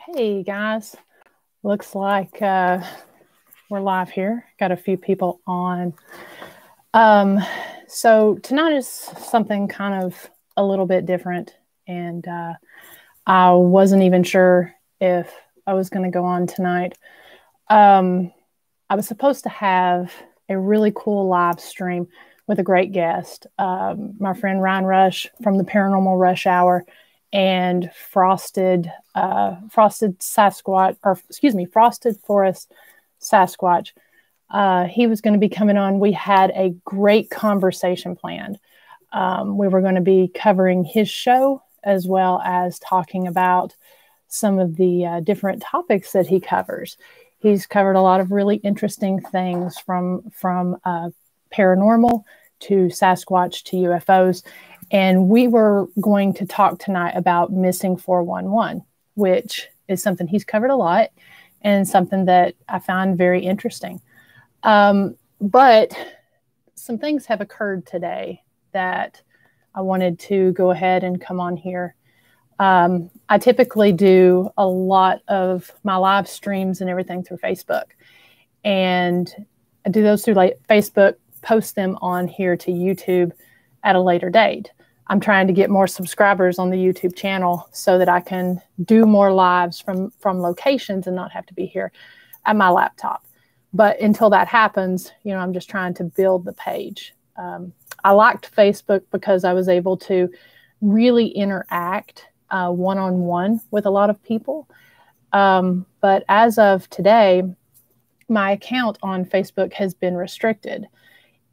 Hey guys, looks like we're live here. Got a few people on. So tonight is something kind of a little bit different, and I wasn't even sure if I was going to go on tonight. I was supposed to have a really cool live stream with a great guest, my friend Ryan Rush from the Paranormal Rush Hour, and Frosted Sasquatch, or excuse me, Frosted Forest Sasquatch. He was going to be coming on. We had a great conversation planned. We were going to be covering his show as well as talking about some of the different topics that he covers. He's covered a lot of really interesting things from paranormal to Sasquatch to UFOs. And we were going to talk tonight about missing 411, which is something he's covered a lot and something that I find very interesting. But some things have occurred today that I wanted to go ahead and come on here. I typically do a lot of my live streams and everything through Facebook. And I do those through Facebook, post them on here to YouTube at a later date. I'm trying to get more subscribers on the YouTube channel so that I can do more lives from locations and not have to be here at my laptop. But until that happens, you know, I'm just trying to build the page. I liked Facebook because I was able to really interact one-on-one with a lot of people. But as of today, my account on Facebook has been restricted.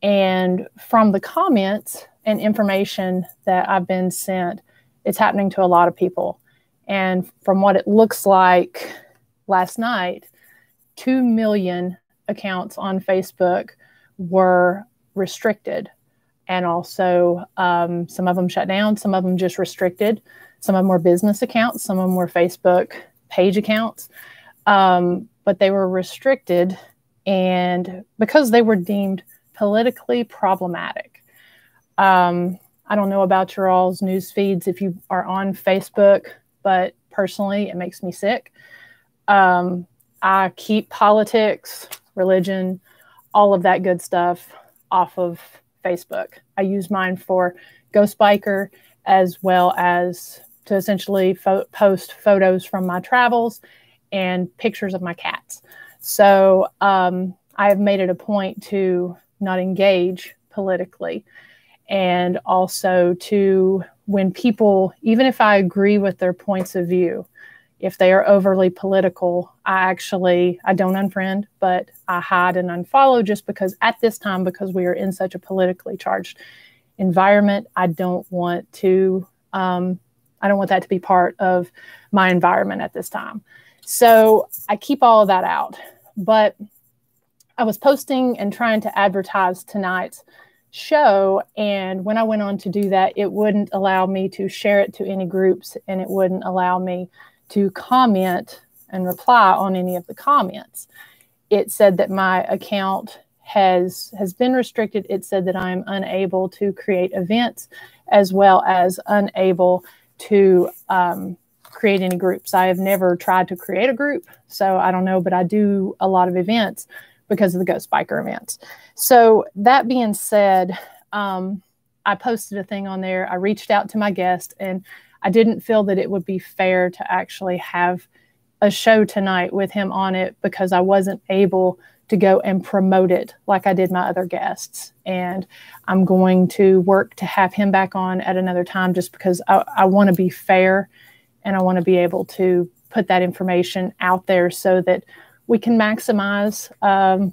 And from the comments and information that I've been sent, it's happening to a lot of people. And from what it looks like last night, 2 million accounts on Facebook were restricted. And also some of them shut down, some of them just restricted. Some of them were business accounts, some of them were Facebook page accounts. But they were restricted, and because they were deemed politically problematic. I don't know about your all's news feeds if you are on Facebook, but personally, it makes me sick. I keep politics, religion, all of that good stuff off of Facebook. I use mine for Ghost Biker as well as to essentially post photos from my travels and pictures of my cats. So I have made it a point to not engage politically, and also to, when people, even if I agree with their points of view, if they are overly political, I don't unfriend, but I hide and unfollow, just because at this time, because we are in such a politically charged environment, I don't want that to be part of my environment at this time. So I keep all of that out. But I was posting and trying to advertise tonight's show, and when I went on to do that, it wouldn't allow me to share it to any groups, and it wouldn't allow me to comment and reply on any of the comments. It said that my account has been restricted. It said that I'm unable to create events, as well as unable to create any groups. I have never tried to create a group, so I don't know, but I do a lot of events because of the Ghost Biker events. So that being said, I posted a thing on there. I reached out to my guest, and I didn't feel that it would be fair to actually have a show tonight with him on it, because I wasn't able to go and promote it like I did my other guests. And I'm going to work to have him back on at another time, just because I want to be fair, and I want to be able to put that information out there so that we can maximize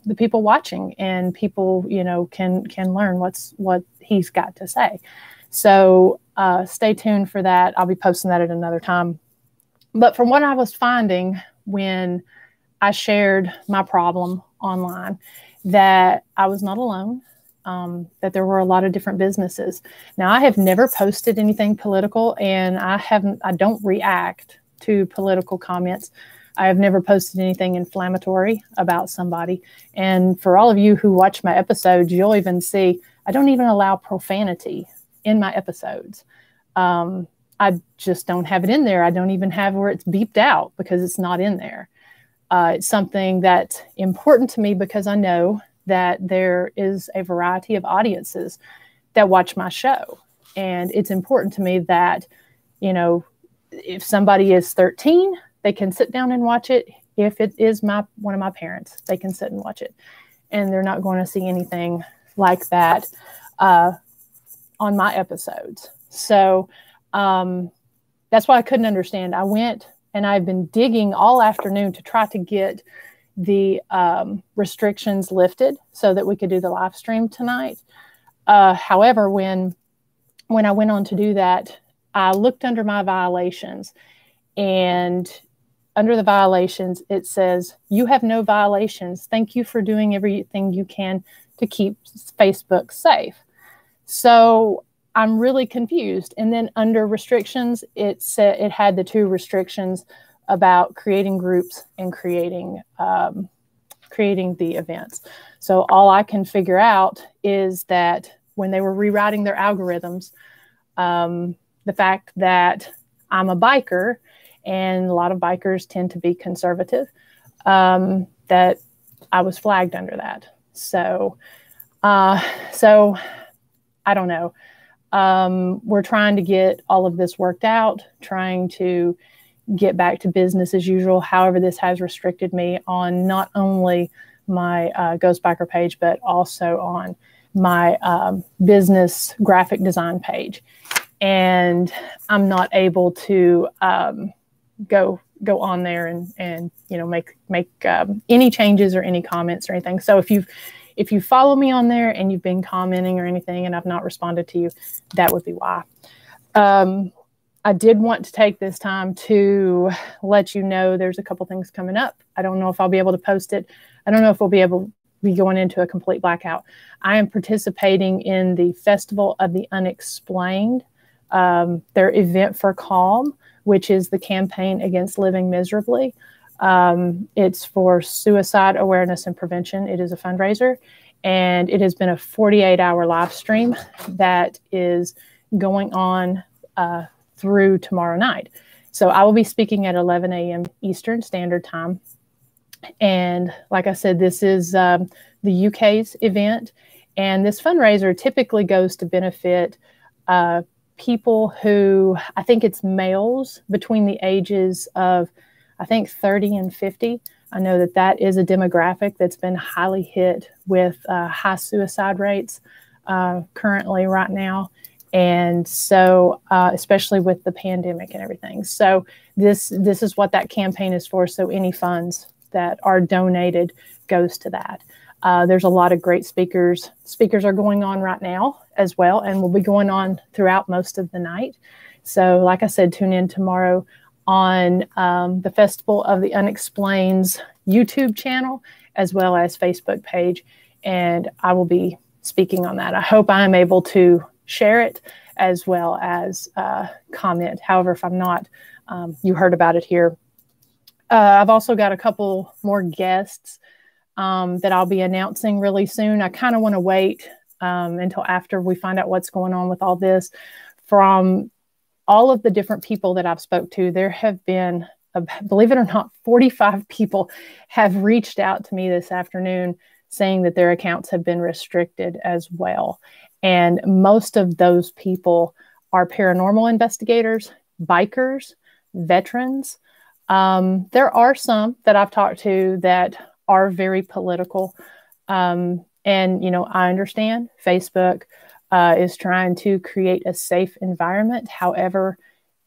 the people watching, and people, you know, can learn what he's got to say. So stay tuned for that. I'll be posting that at another time. But from what I was finding when I shared my problem online, that I was not alone, that there were a lot of different businesses. Now, I have never posted anything political, and I don't react to political comments. I have never posted anything inflammatory about somebody. And for all of you who watch my episodes, you'll even see I don't even allow profanity in my episodes. I just don't have it in there. I don't even have where it's beeped out because it's not in there. It's something that's important to me because I know that there is a variety of audiences that watch my show. And it's important to me that, you know, if somebody is 13, they can sit down and watch it. If it is one of my parents, they can sit and watch it. And they're not going to see anything like that on my episodes. So that's why I couldn't understand. I went and I've been digging all afternoon to try to get the restrictions lifted so that we could do the live stream tonight. However, when I went on to do that, I looked under my violations, and under the violations, it says, "You have no violations. Thank you for doing everything you can to keep Facebook safe." So I'm really confused. And then under restrictions, it said it had the two restrictions about creating groups and creating the events. So all I can figure out is that when they were rewriting their algorithms, the fact that I'm a biker, and a lot of bikers tend to be conservative, that I was flagged under that. So I don't know. We're trying to get all of this worked out, trying to get back to business as usual. However, this has restricted me on not only my Ghost Biker page, but also on my business graphic design page. And I'm not able to go on there and you know make any changes or any comments or anything. So if you follow me on there and you've been commenting or anything and I've not responded to you, that would be why. I did want to take this time to let you know there's a couple things coming up. I don't know if I'll be able to post it. I don't know if we'll be able to be going into a complete blackout. I am participating in the Festival of the Unexplained, their event for calm, which is the campaign against living miserably. It's for suicide awareness and prevention. It is a fundraiser, and it has been a 48-hour live stream that is going on through tomorrow night. So I will be speaking at 11 a.m. Eastern Standard Time. And like I said, this is the UK's event. And this fundraiser typically goes to benefit people who, I think it's males between the ages of, I think, 30 and 50. I know that that is a demographic that's been highly hit with high suicide rates currently right now. And so, especially with the pandemic and everything. So this is what that campaign is for. So any funds that are donated goes to that. There's a lot of great speakers. Speakers are going on right now as well, and will be going on throughout most of the night. So like I said, tune in tomorrow on the Festival of the Unexplained's YouTube channel, as well as Facebook page. And I will be speaking on that. I hope I'm able to share it as well as comment. However, if I'm not, you heard about it here. I've also got a couple more guests that I'll be announcing really soon. I kind of want to wait until after we find out what's going on with all this. From all of the different people that I've spoke to, there have been, believe it or not, 45 people have reached out to me this afternoon saying that their accounts have been restricted as well. And most of those people are paranormal investigators, bikers, veterans. There are some that I've talked to that are very political. And, you know, I understand Facebook is trying to create a safe environment. However,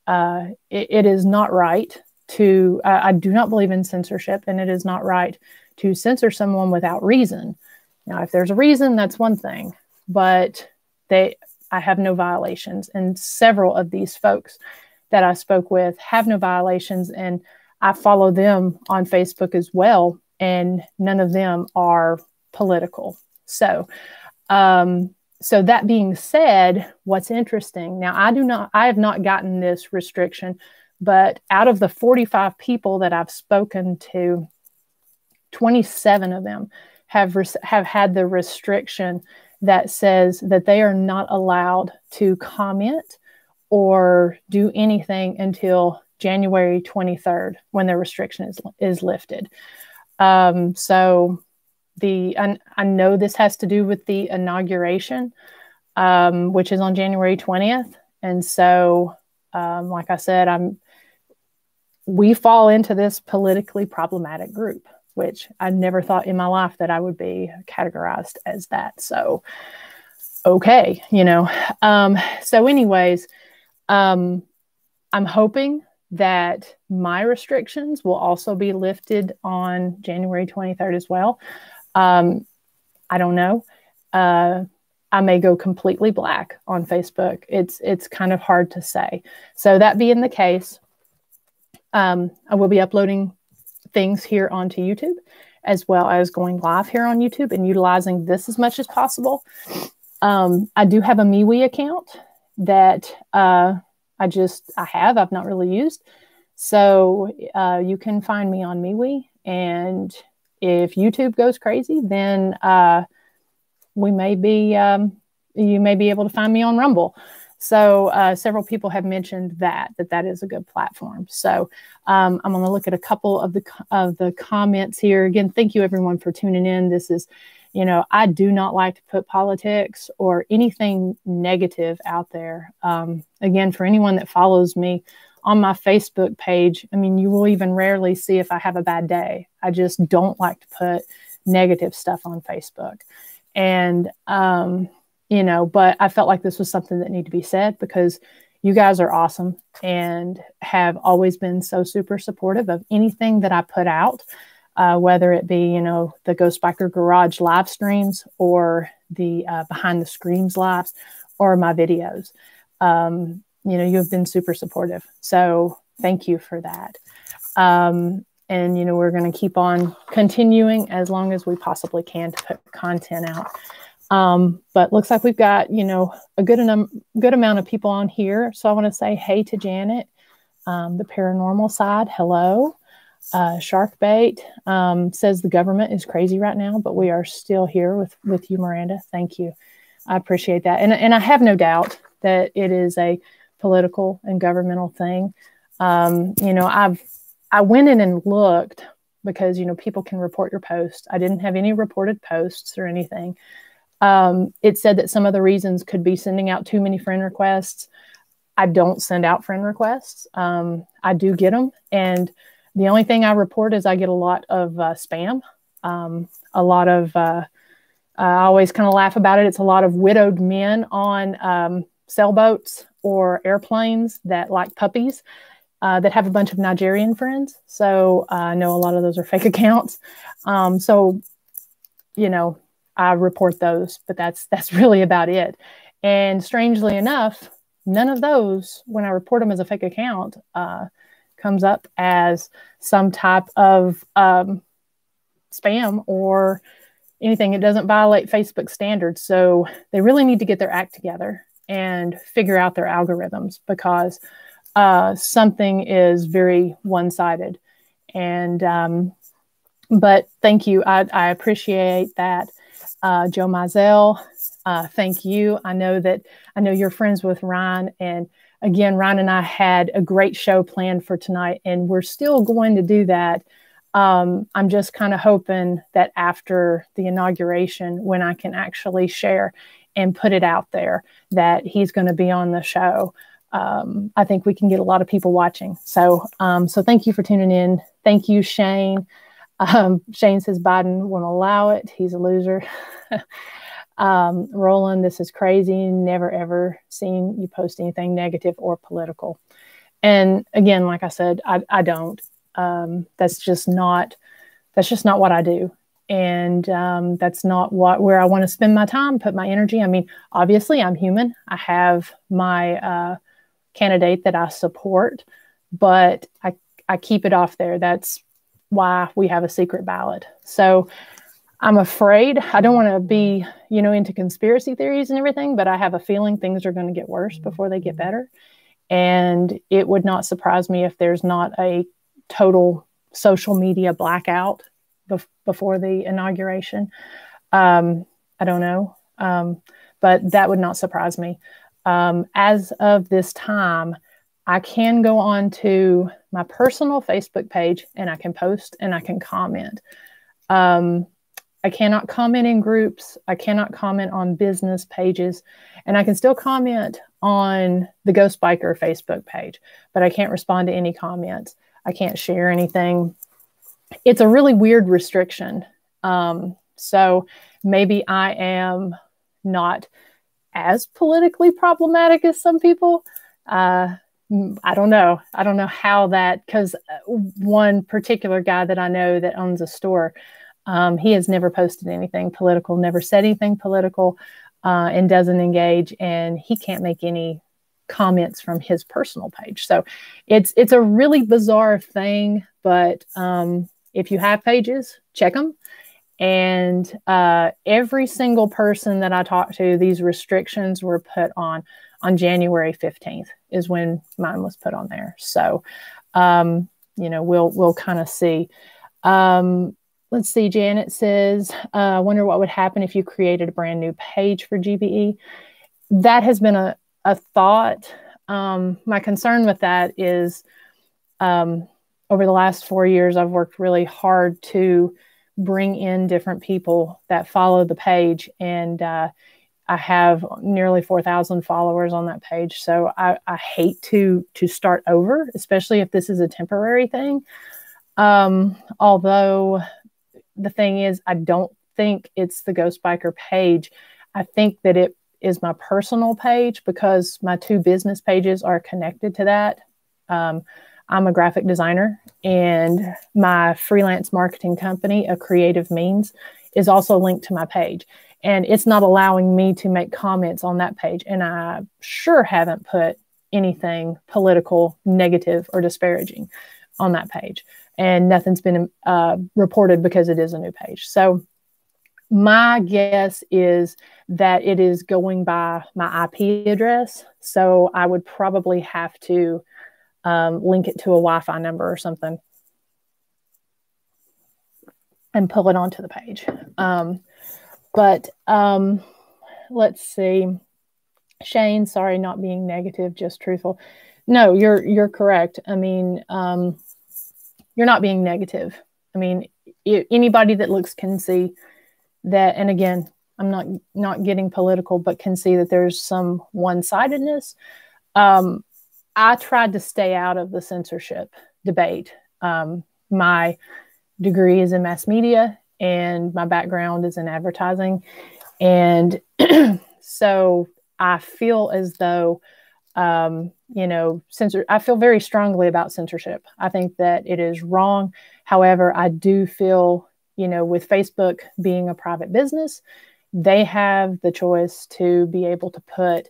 it is not right to, I do not believe in censorship, and it is not right to censor someone without reason. Now, if there's a reason, that's one thing, but I have no violations. And several of these folks that I spoke with have no violations, and I follow them on Facebook as well, and none of them are political. So, so that being said, what's interesting now, I have not gotten this restriction, but out of the 45 people that I've spoken to, 27 of them have had the restriction that says that they are not allowed to comment or do anything until January 23rd when the restriction is lifted. So I know this has to do with the inauguration, which is on January 20th. And so, like I said, we fall into this politically problematic group, which I never thought in my life that I would be categorized as that. So, okay, so anyways, I'm hoping that my restrictions will also be lifted on January 23rd as well. I don't know. I may go completely black on Facebook. It's kind of hard to say. So that being the case, I will be uploading things here onto YouTube, as well as going live here on YouTube and utilizing this as much as possible. I do have a MeWe account that I've not really used. So you can find me on MeWe, and if YouTube goes crazy, then you may be able to find me on Rumble. So several people have mentioned that is a good platform. So I'm going to look at a couple of the comments here. Again, thank you everyone for tuning in. This is, I do not like to put politics or anything negative out there. Again, for anyone that follows me on my Facebook page, I mean, you will even rarely see if I have a bad day. I just don't like to put negative stuff on Facebook. And, but I felt like this was something that needed to be said because you guys are awesome and have always been so super supportive of anything that I put out, whether it be, the Ghost Biker Garage live streams or the behind the screens lives or my videos. You have been super supportive. So thank you for that. And, we're going to keep on continuing as long as we possibly can to put content out. But looks like we've got, a good amount of people on here. So I want to say hey to Janet, the paranormal side. Hello. Sharkbait says the government is crazy right now, but we are still here with you, Miranda. Thank you. I appreciate that. And I have no doubt that it is a political and governmental thing. I went in and looked because, people can report your posts. I didn't have any reported posts or anything. It said that some of the reasons could be sending out too many friend requests. I don't send out friend requests. I do get them. And the only thing I report is I get a lot of spam. A lot of, I always kind of laugh about it. It's a lot of widowed men on sailboats or airplanes that like puppies. That have a bunch of Nigerian friends. So I know a lot of those are fake accounts. So, I report those, but that's really about it. And strangely enough, none of those, when I report them as a fake account, comes up as some type of spam or anything. It doesn't violate Facebook standards. So they really need to get their act together and figure out their algorithms because something is very one-sided. And, but thank you. I appreciate that. Joe Mizell, thank you. I know you're friends with Ryan. And again, Ryan and I had a great show planned for tonight, and we're still going to do that. I'm just kind of hoping that after the inauguration, when I can actually share and put it out there that he's going to be on the show. I think we can get a lot of people watching. So thank you for tuning in. Thank you, Shane. Shane says Biden won't allow it. He's a loser. Roland, this is crazy. Never, ever seen you post anything negative or political. And again, like I said, I don't. That's just not what I do. And that's not where I want to spend my time, put my energy. I mean, obviously, I'm human. I have my candidate that I support, but I keep it off there. That's why we have a secret ballot. So I'm afraid. I don't want to be, into conspiracy theories and everything, but I have a feeling things are going to get worse before they get better. And it would not surprise me if there's not a total social media blackout before the inauguration. I don't know. But that would not surprise me. As of this time, I can go on to my personal Facebook page and I can post and I can comment. I cannot comment in groups. I cannot comment on business pages, and I can still comment on the Ghost Biker Facebook page, but I can't respond to any comments. I can't share anything. It's a really weird restriction. So maybe I am not as politically problematic as some people. I don't know. I don't know how that, because one particular guy that I know that owns a store, he has never posted anything political, never said anything political, and doesn't engage, and he can't make any comments from his personal page. So it's a really bizarre thing, but if you have pages, check them. And every single person that I talked to, these restrictions were put on January 15th is when mine was put on there. So, we'll kind of see. Let's see. Janet says, I wonder what would happen if you created a brand new page for GBE. That has been a thought. My concern with that is over the last 4 years, I've worked really hard to bring in different people that follow the page. And I have nearly 4,000 followers on that page. So I hate to start over, especially if this is a temporary thing. Although the thing is, I don't think it's the Ghost Biker page. I think that it is my personal page because my two business pages are connected to that. I'm a graphic designer, and my freelance marketing company, A Creative Means, is also linked to my page. And it's not allowing me to make comments on that page. And I sure haven't put anything political, negative, or disparaging on that page. And nothing's been reported because it is a new page. So my guess is that it is going by my IP address. So I would probably have to link it to a Wi-Fi number or something and pull it onto the page. But let's see. Shane, sorry, not being negative, just truthful. No, you're correct. I mean, you're not being negative. I mean, anybody that looks can see that. And again, I'm not getting political, but can see that there's some one-sidedness. I tried to stay out of the censorship debate. My degree is in mass media and my background is in advertising. And so I feel as though, I feel very strongly about censorship. I think that it is wrong. However, I do feel, with Facebook being a private business, they have the choice to be able to put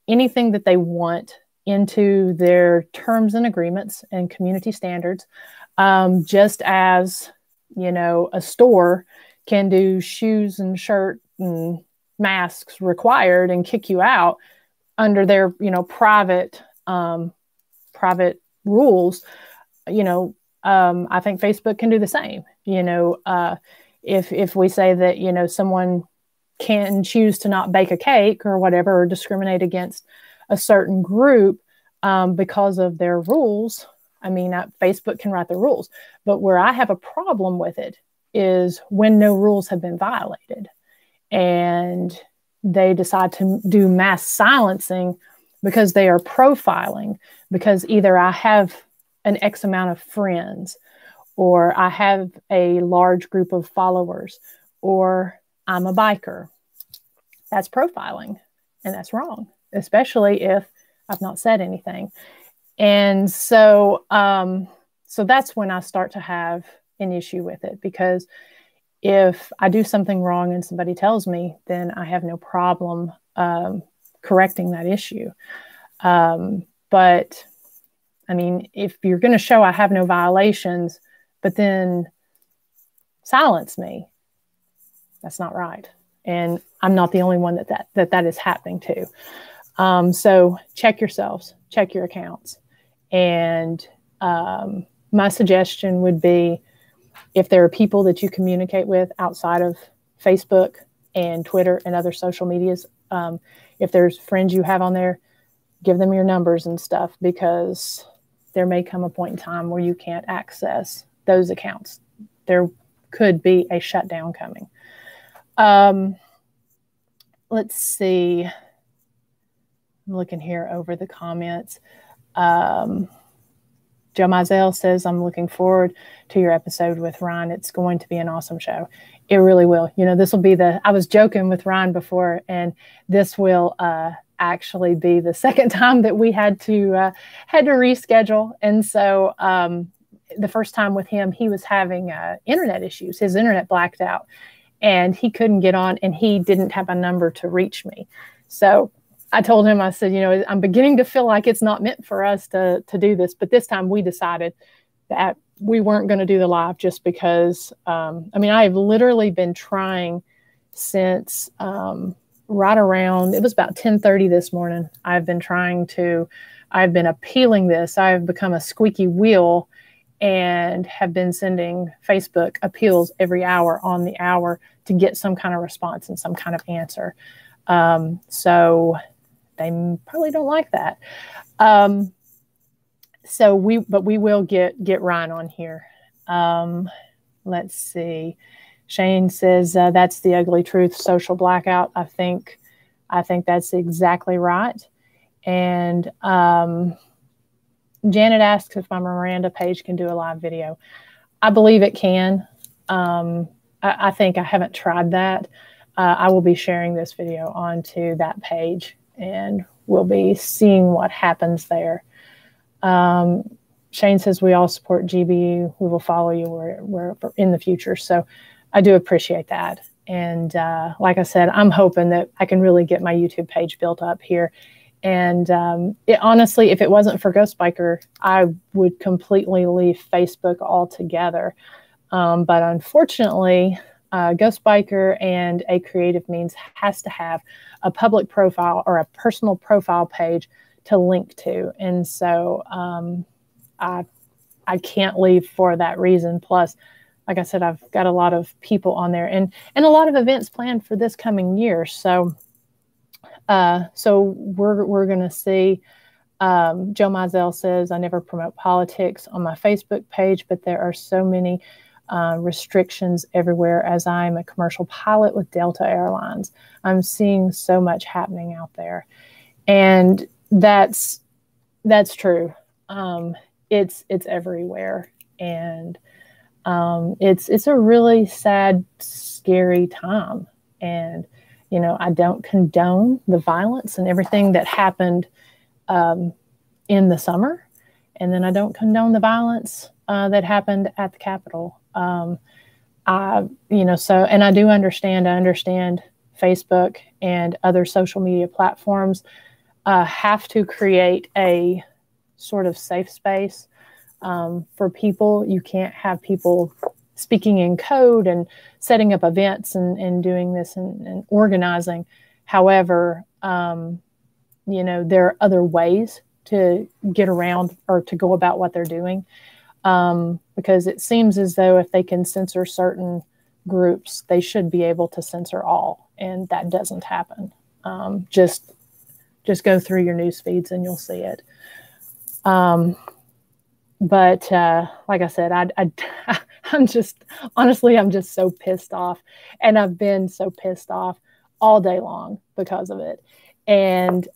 anything that they want into their terms and agreements and community standards, just as, a store can do shoes and shirt and masks required and kick you out under their, private rules. I think Facebook can do the same. If we say that, someone can choose to not bake a cake or whatever, or discriminate against a certain group because of their rules. I mean, Facebook can write the rules, but where I have a problem with it is when no rules have been violated and they decide to do mass silencing because they are profiling, because either I have an X amount of friends, or I have a large group of followers, or I'm a biker. That's profiling, and that's wrong, especially if I've not said anything. And so, so that's when I start to have an issue with it, because if I do something wrong and somebody tells me, then I have no problem correcting that issue. But I mean, if you're going to show I have no violations, but then silence me, that's not right. And I'm not the only one that is happening to. So check yourselves, check your accounts. And my suggestion would be, if there are people that you communicate with outside of Facebook and Twitter and other social medias, if there's friends you have on there, give them your numbers and stuff, because there may come a point in time where you can't access those accounts. There could be a shutdown coming. Let's see. I'm looking here over the comments. Joe Mizell says, I'm looking forward to your episode with Ryan. It's going to be an awesome show. It really will. You know, this will be I was joking with Ryan before, and this will actually be the second time that we had to reschedule. And so the first time with him, he was having internet issues. His internet blacked out, and he couldn't get on, and he didn't have a number to reach me. So I told him, I said, you know, I'm beginning to feel like it's not meant for us to do this. But this time we decided that we weren't going to do the live, just because, I mean, I've literally been trying since right around, it was about 10:30 this morning. I've been appealing this. I've become a squeaky wheel and have been sending Facebook appeals every hour on the hour to get some kind of response and some kind of answer. So they probably don't like that. But we will get Ryan on here. Let's see. Shane says, that's the ugly truth, social blackout. I think that's exactly right. And Janet asks if my Miranda page can do a live video. I believe it can. I think I haven't tried that. I will be sharing this video onto that page, and we'll be seeing what happens there. Shane says, we all support GBU. We will follow you where in the future. So I do appreciate that. And like I said, I'm hoping that I can really get my YouTube page built up here. And honestly, if it wasn't for Ghost Biker, I would completely leave Facebook altogether. But unfortunately, Ghost Biker and A Creative Means has to have a public profile or a personal profile page to link to. And so I can't leave for that reason. Plus, like I said, I've got a lot of people on there and a lot of events planned for this coming year. So we're going to see. Joe Mizell says, I never promote politics on my Facebook page, but there are so many restrictions everywhere as I'm a commercial pilot with Delta Airlines. I'm seeing so much happening out there. And that's true. It's everywhere. And it's a really sad, scary time. And, you know, I don't condone the violence and everything that happened in the summer. And then I don't condone the violence that happened at the Capitol. And I do understand, I understand Facebook and other social media platforms have to create a sort of safe space for people. You can't have people speaking in code and setting up events and doing this and organizing. However, there are other ways to get around or to go about what they're doing. Because it seems as though if they can censor certain groups, they should be able to censor all, and that doesn't happen. Just go through your news feeds and you'll see it. But like I said, I'm just so pissed off, and I've been so pissed off all day long because of it. And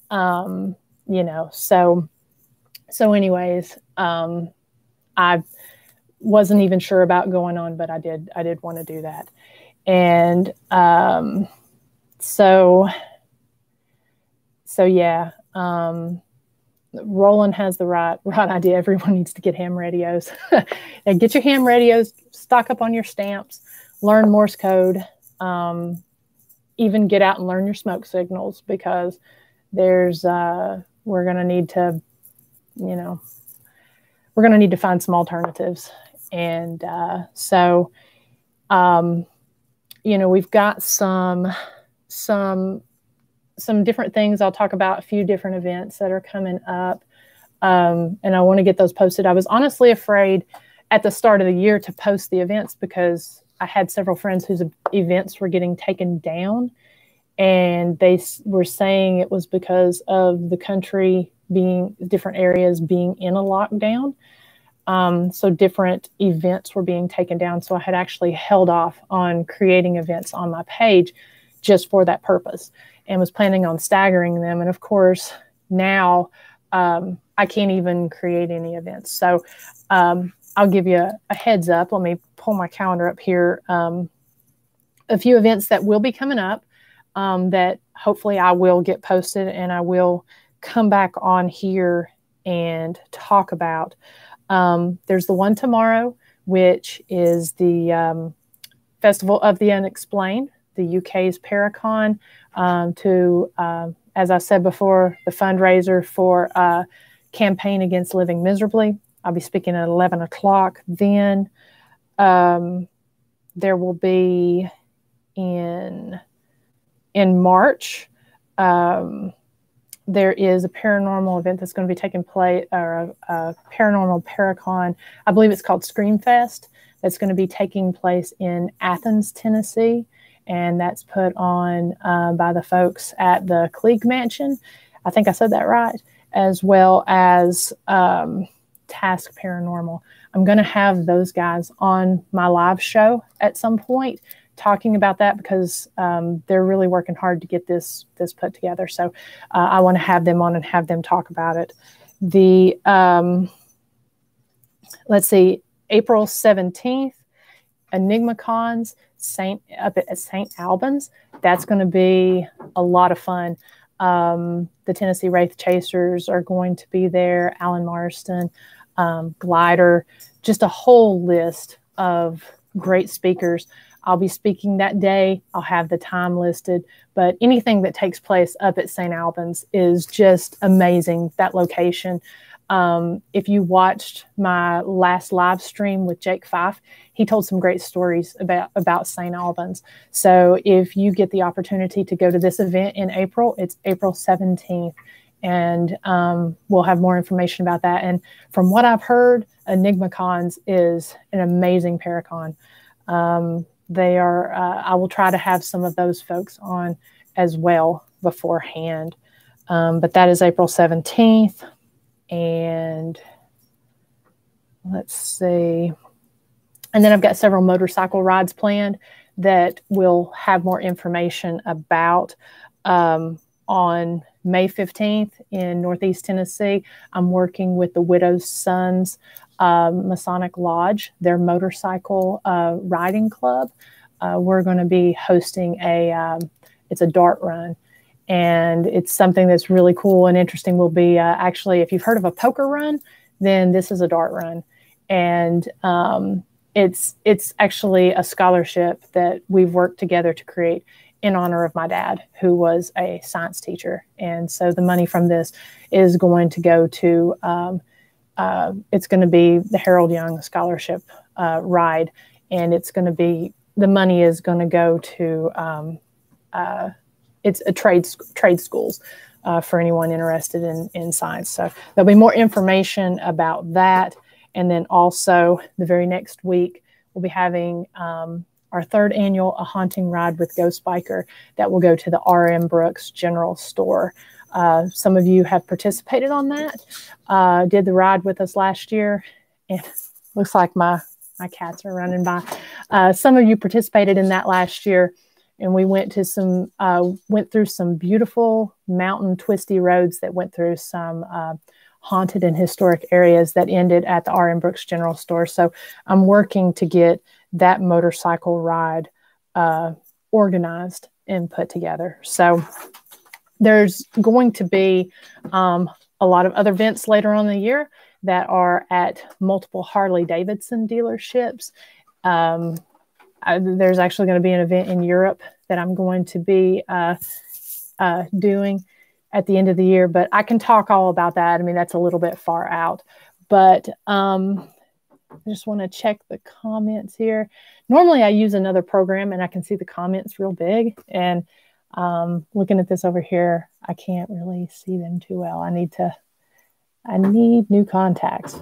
so anyways, I wasn't even sure about going on, but I did want to do that. And so yeah, Roland has the right idea. Everyone needs to get ham radios. And get your ham radios, stock up on your stamps, learn Morse code, even get out and learn your smoke signals, because we're going to need to, we're going to need to find some alternatives. And we've got some different things. I'll talk about a few different events that are coming up. And I want to get those posted. I was honestly afraid at the start of the year to post the events because I had several friends whose events were getting taken down. And they were saying it was because of the country being, different areas being in a lockdown. So different events were being taken down. So I had actually held off on creating events on my page just for that purpose, and was planning on staggering them. And of course, now I can't even create any events. So I'll give you a heads up. Let me pull my calendar up here. A few events that will be coming up that hopefully I will get posted, and I will come back on here and talk about. There's the one tomorrow, which is the Festival of the Unexplained, the UK's Paracon, as I said before, the fundraiser for Campaign Against Living Miserably. I'll be speaking at 11 o'clock. Then there will be in March, there is a paranormal event that's going to be taking place, or a paranormal Paracon. I believe it's called Screamfest. That's going to be taking place in Athens, Tennessee. And that's put on by the folks at the Klieg Mansion. I think I said that right. As well as Task Paranormal. I'm going to have those guys on my live show at some point talking about that, because they're really working hard to get this put together. So I want to have them on and have them talk about it. The let's see, April 17th, EnigmaCons up at St. Albans. That's going to be a lot of fun. The Tennessee Wraith Chasers are going to be there. Alan Marston, Glider, just a whole list of great speakers. I'll be speaking that day. I'll have the time listed, but anything that takes place up at St. Albans is just amazing, that location. If you watched my last live stream with Jake Fife, he told some great stories about St. Albans. So if you get the opportunity to go to this event in April, it's April 17th. And we'll have more information about that. And from what I've heard, EnigmaCons is an amazing Paracon. They are, I will try to have some of those folks on as well beforehand. But that is April 17th. And let's see. And then I've got several motorcycle rides planned that we'll have more information about on May 15th in Northeast Tennessee. I'm working with the Widow's Sons Masonic Lodge, their motorcycle riding club. We're going to be hosting it's a dart run. And it's something that's really cool and interesting. Will be actually, if you've heard of a poker run, then this is a dart run. And it's actually a scholarship that we've worked together to create in honor of my dad, who was a science teacher. And so the money from this is going to go to, it's going to be the Harold Young Scholarship ride. And it's going to be, the money is going to go to, it's a trade schools for anyone interested in science. So there'll be more information about that. And then also the very next week, we'll be having our third annual A Haunting Ride with Ghost Biker that will go to the R.M. Brooks General Store. Some of you have participated on that, did the ride with us last year. And looks like my cats are running by. Some of you participated in that last year. And we went through some beautiful mountain twisty roads that went through some haunted and historic areas that ended at the R.M. Brooks General Store. So I'm working to get that motorcycle ride organized and put together. So there's going to be a lot of other events later on in the year that are at multiple Harley-Davidson dealerships. There's actually going to be an event in Europe that I'm going to be doing at the end of the year, but I can talk all about that. I mean, that's a little bit far out, but I just want to check the comments here. Normally I use another program and I can see the comments real big, and looking at this over here, I can't really see them too well. I need new contacts.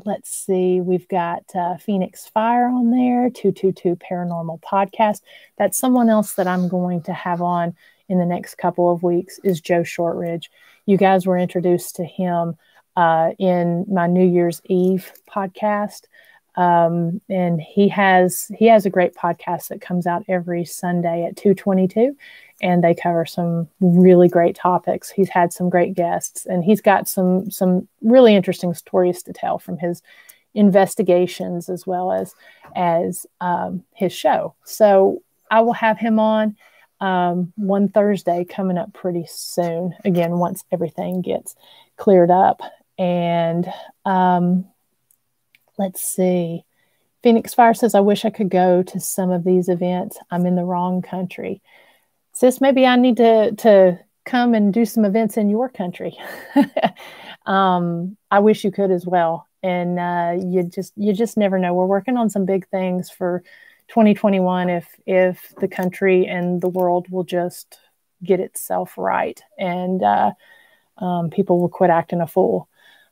let's see, we've got Phoenix Fire on there, 222 Paranormal Podcast. That's someone else that I'm going to have on in the next couple of weeks is Joe Shortridge. You guys were introduced to him in my New Year's Eve podcast. And he has a great podcast that comes out every Sunday at 2:22, and they cover some really great topics. He's had some great guests, and he's got some really interesting stories to tell from his investigations as well as his show. So I will have him on one Thursday coming up pretty soon. Again, once everything gets cleared up. And let's see. Phoenix Fire says, I wish I could go to some of these events. I'm in the wrong country. Sis, maybe I need to come and do some events in your country. I wish you could as well. And you just never know. We're working on some big things for 2021 if the country and the world will just get itself right, and people will quit acting a fool.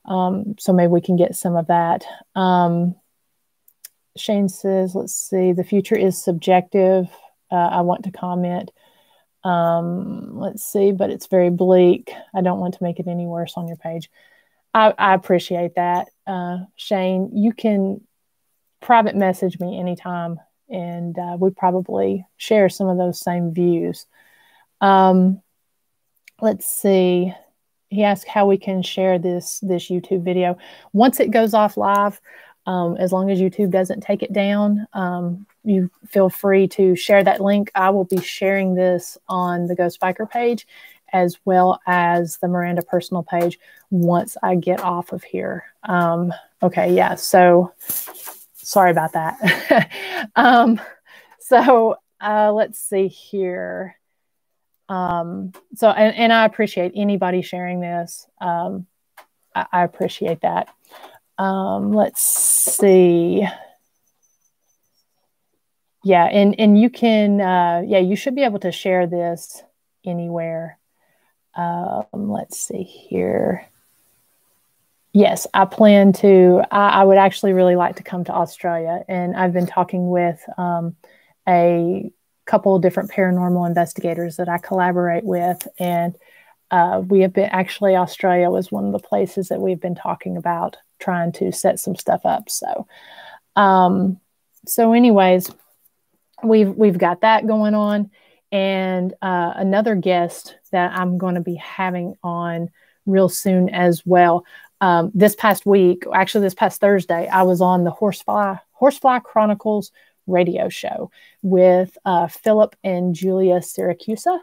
So maybe we can get some of that. Shane says, let's see, the future is subjective. I want to comment. Let's see, but it's very bleak. I don't want to make it any worse on your page. I appreciate that. Shane, you can private message me anytime, and we probably share some of those same views. Let's see. He asked how we can share this YouTube video. Once it goes off live, as long as YouTube doesn't take it down, you feel free to share that link. I will be sharing this on the Ghost Biker page as well as the Miranda personal page once I get off of here. Okay, yeah, so sorry about that. Let's see here. And I appreciate anybody sharing this. I appreciate that. Let's see. Yeah, and you can, you should be able to share this anywhere. Let's see here. Yes, I plan to. I would actually really like to come to Australia, and I've been talking with a couple of different paranormal investigators that I collaborate with, and we have been, actually Australia was one of the places that we've been talking about trying to set some stuff up. So anyways, we've got that going on, and another guest that I'm going to be having on real soon as well. This past Thursday, I was on the Horsefly Chronicles radio show with Philip and Julia Syracusa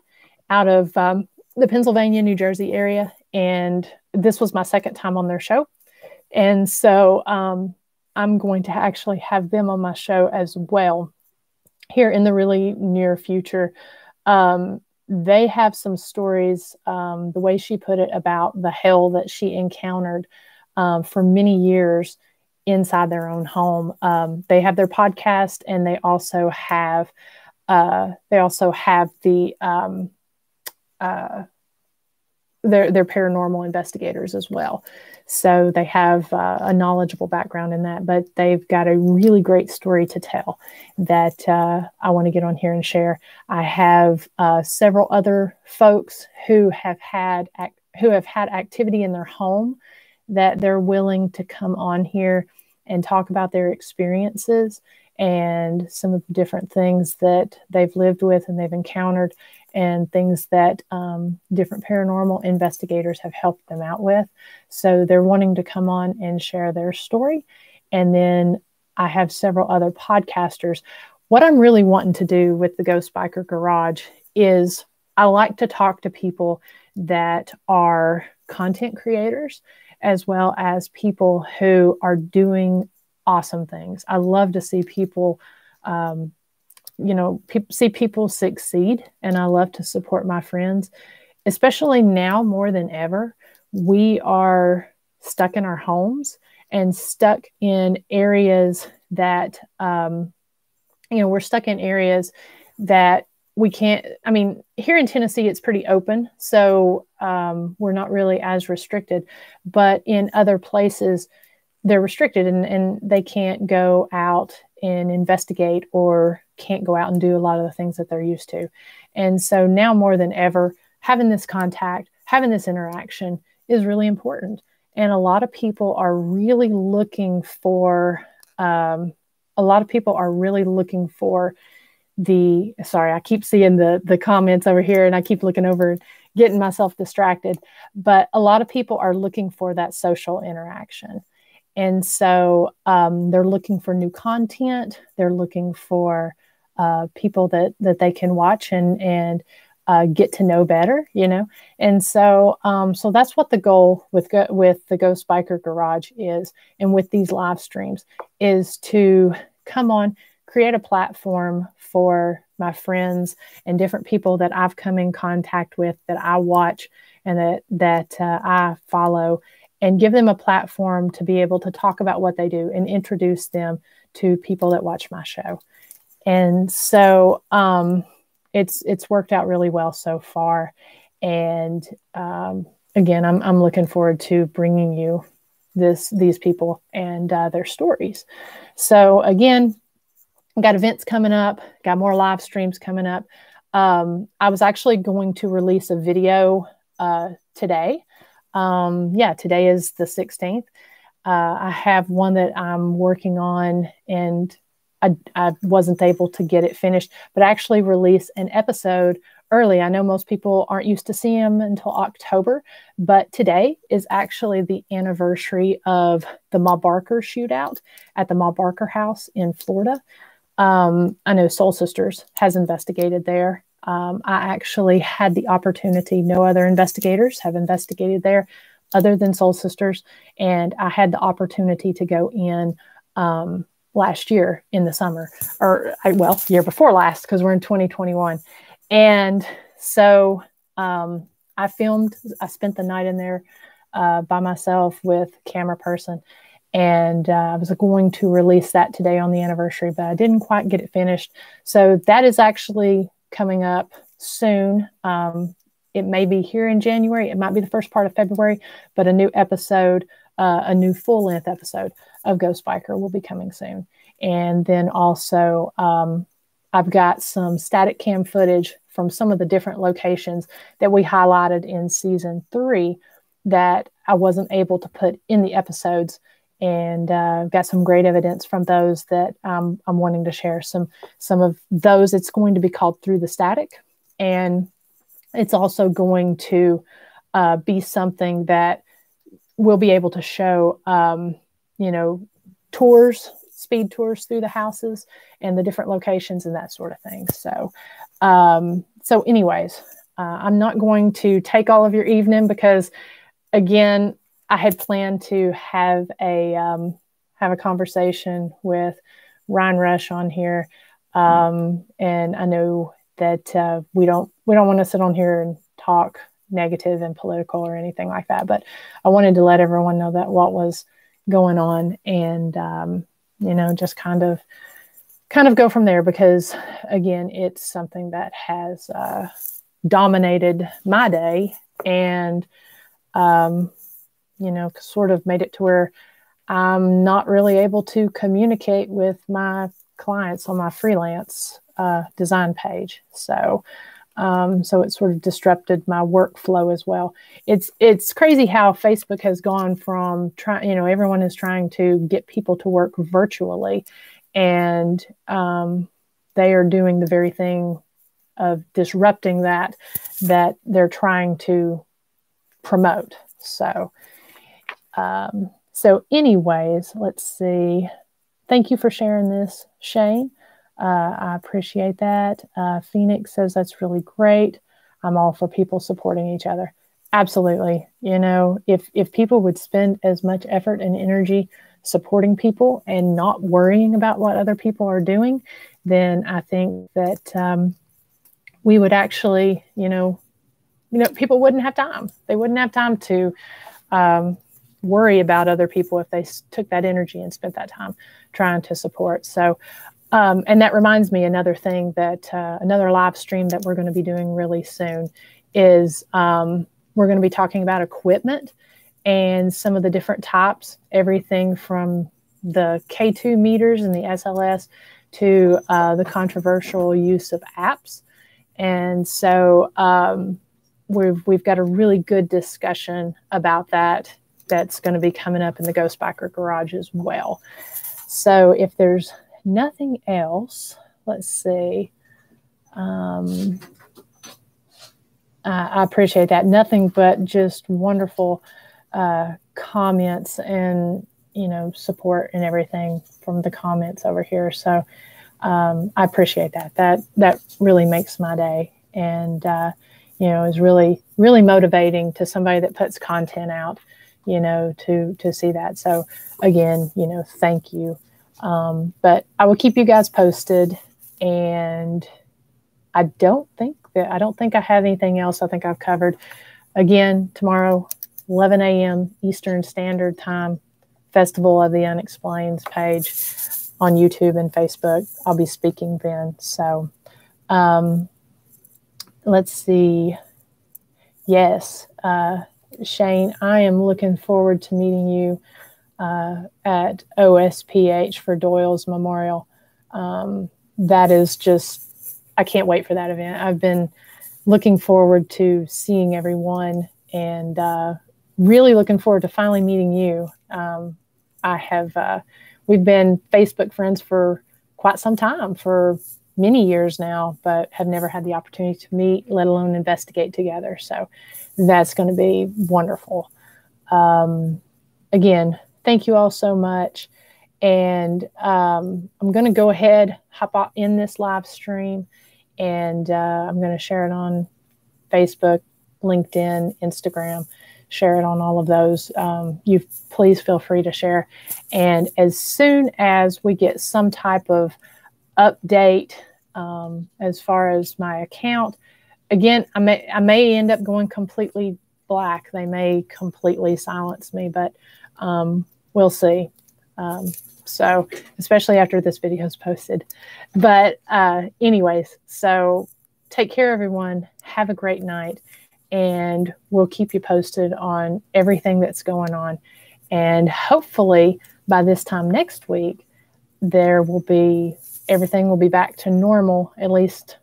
out of the Pennsylvania, New Jersey area. And this was my second time on their show. And so I'm going to actually have them on my show as well here in the really near future. They have some stories, the way she put it, about the hell that she encountered for many years inside their own home. They have their podcast, and they also have their paranormal investigators as well. So they have a knowledgeable background in that, but they've got a really great story to tell that I want to get on here and share. I have several other folks who have had activity in their home that they're willing to come on here and talk about their experiences and some of the different things that they've lived with and they've encountered, and things that different paranormal investigators have helped them out with. So they're wanting to come on and share their story. And then I have several other podcasters. What I'm really wanting to do with the Ghost Biker Garage is I like to talk to people that are content creators, as well as people who are doing awesome things. I love to see people see people succeed, and I love to support my friends, especially now more than ever. We are stuck in our homes and stuck in areas that, we're stuck in areas that we can't, here in Tennessee, it's pretty open. So we're not really as restricted, but in other places, they're restricted and they can't go out and investigate or can't go out and do a lot of the things that they're used to. And so now more than ever, having this contact, having this interaction is really important. And a lot of people are really looking for, sorry, I keep seeing the comments over here and I keep looking over and getting myself distracted. But a lot of people are looking for that social interaction. And so they're looking for new content. They're looking for people that they can watch and get to know better, you know. And so so that's what the goal with the Ghost Biker Garage is, and with these live streams, is to come on, create a platform for my friends and different people that I've come in contact with, that I watch and that I follow, and give them a platform to be able to talk about what they do and introduce them to people that watch my show. And so it's worked out really well so far. And again, I'm looking forward to bringing you these people and their stories. So again, got events coming up, got more live streams coming up. I was actually going to release a video today. Today is the 16th. I have one that I'm working on, and I wasn't able to get it finished, but I actually release an episode early. I know most people aren't used to seeing them until October, but today is actually the anniversary of the Ma Barker shootout at the Ma Barker house in Florida. I know Soul Sisters has investigated there. I actually had the opportunity, no other investigators have investigated there other than Soul Sisters. And I had the opportunity to go in last year in the summer, year before last, because we're in 2021. And so I spent the night in there by myself with a camera person. And I was going to release that today on the anniversary, but I didn't quite get it finished. So that is actually coming up soon. It may be here in January. It might be the first part of February, but a new episode, a new full-length episode of Ghost Biker will be coming soon. And then also I've got some static cam footage from some of the different locations that we highlighted in season 3 that I wasn't able to put in the episodes. And got some great evidence from those that I'm wanting to share. Some of those, it's going to be called Through the Static. And it's also going to be something that we'll be able to show, speed tours through the houses and the different locations and that sort of thing. So, anyways, I'm not going to take all of your evening because, again, I had planned to have a conversation with Ryan Rush on here, and I know that we don't want to sit on here and talk negative and political or anything like that. But I wanted to let everyone know that what was going on, and just kind of go from there, because again, it's something that has dominated my day and sort of made it to where I'm not really able to communicate with my clients on my freelance design page. So it sort of disrupted my workflow as well. It's crazy how Facebook has gone from everyone is trying to get people to work virtually, and they are doing the very thing of disrupting that they're trying to promote. So anyways, let's see. Thank you for sharing this, Shane. I appreciate that. Phoenix says that's really great. I'm all for people supporting each other. Absolutely. If people would spend as much effort and energy supporting people and not worrying about what other people are doing, then I think that we would actually, people wouldn't have time. They wouldn't have time to worry about other people if they took that energy and spent that time trying to support. So, and that reminds me, another thing that another live stream that we're going to be doing really soon is we're going to be talking about equipment and some of the different types, everything from the K2 meters and the SLS to the controversial use of apps. And so we've got a really good discussion about that that's going to be coming up in the Ghost Biker Garage as well. So if there's nothing else, let's see. I appreciate that. Nothing but just wonderful comments and, you know, support and everything from the comments over here. So I appreciate that. That really makes my day, and you know, is really, really motivating to somebody that puts content out, you know, to see that. So again, you know, thank you. But I will keep you guys posted, and I don't think I have anything else. I think I've covered. Again, tomorrow, 11 a.m. Eastern Standard Time, Festival of the Unexplained page on YouTube and Facebook. I'll be speaking then. So let's see. Yes, Shane, I am looking forward to meeting you at OSPH for Doyle's Memorial. That is just, I can't wait for that event. I've been looking forward to seeing everyone, and really looking forward to finally meeting you. We've been Facebook friends for quite some time, for many years now, but have never had the opportunity to meet, let alone investigate together. So that's going to be wonderful. Again, thank you all so much. And I'm going to go ahead, hop out in this live stream, and I'm going to share it on Facebook, LinkedIn, Instagram, share it on all of those. You please feel free to share. And as soon as we get some type of update as far as my account, again, I may end up going completely black. They may completely silence me, but we'll see. So especially after this video is posted. But anyways, so take care, everyone. Have a great night. And we'll keep you posted on everything that's going on. And hopefully by this time next week, everything will be back to normal, at least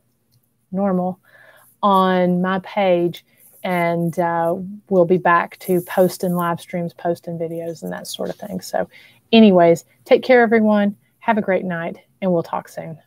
normal, on my page. And we'll be back to posting live streams, posting videos, and that sort of thing. So anyways, take care, everyone. Have a great night, and we'll talk soon.